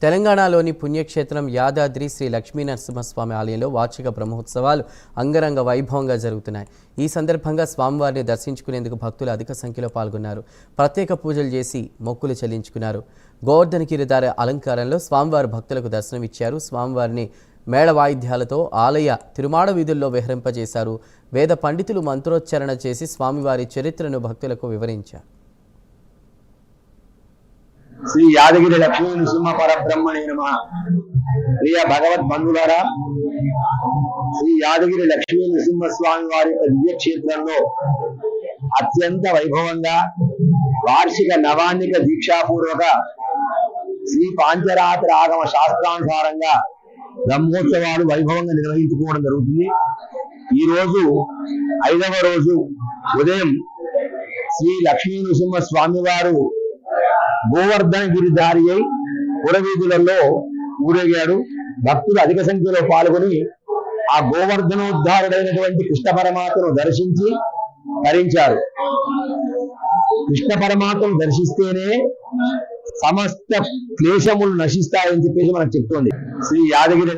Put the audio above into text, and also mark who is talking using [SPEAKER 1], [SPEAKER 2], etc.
[SPEAKER 1] తెలంగాణలోని పుణ్యక్షేత్రం యాదాద్రి శ్రీ లక్ష్మీ నరసింహస్వామి ఆలయంలో వార్షిక బ్రహ్మోత్సవాలు అంగరంగ వైభవంగా జరుగుతున్నాయి. ఈ సందర్భంగా స్వామివారిని దర్శించుకునేందుకు భక్తులు అధిక సంఖ్యలో పాల్గొన్నారు. ప్రత్యేక పూజలు చేసి మొక్కులు చెల్లించుకున్నారు. గోవర్ధన గిరిధార అలంకారంలో స్వామివారు భక్తులకు దర్శనమిచ్చారు. స్వామివారిని మేళ వాయిద్యాలతో ఆలయ తిరుమాడ వీధుల్లో విహరింపజేశారు. వేద పండితులు మంత్రోచ్చారణ చేసి స్వామివారి చరిత్రను భక్తులకు వివరించారు.
[SPEAKER 2] శ్రీ యాదగిరి లక్ష్మీ నృసింహ పరబ్రహ్మణే నమః. ప్రియ భగవద్ బంధువులారా, శ్రీ యాదగిరి లక్ష్మీ నృసింహ స్వామి వారి దివ్యక్షేత్రంలో అత్యంత వైభవంగా వార్షిక నవాన్నిక దీక్షాపూర్వక శ్రీ పాంచరాత్ర ఆగమ శాస్త్రానుసారంగా బ్రహ్మోత్సవాలు వైభవంగా నిర్వహించుకోవడం జరుగుతుంది. ఈ రోజు 5వ రోజు ఉదయం శ్రీ లక్ష్మీ నృసింహ స్వామి వారు గోవర్ధన గిరిధారి అయి పురవీధులలో ఊరేగాడు. భక్తులు అధిక సంఖ్యలో పాల్గొని ఆ గోవర్ధనోద్ధారుడైనటువంటి కృష్ణ పరమాత్మను దర్శించి తరించారు. కృష్ణ పరమాత్మను దర్శిస్తేనే సమస్త క్లేశములు నశిస్తాయని చెప్పేసి మనకు చెప్తోంది శ్రీ యాదగిరి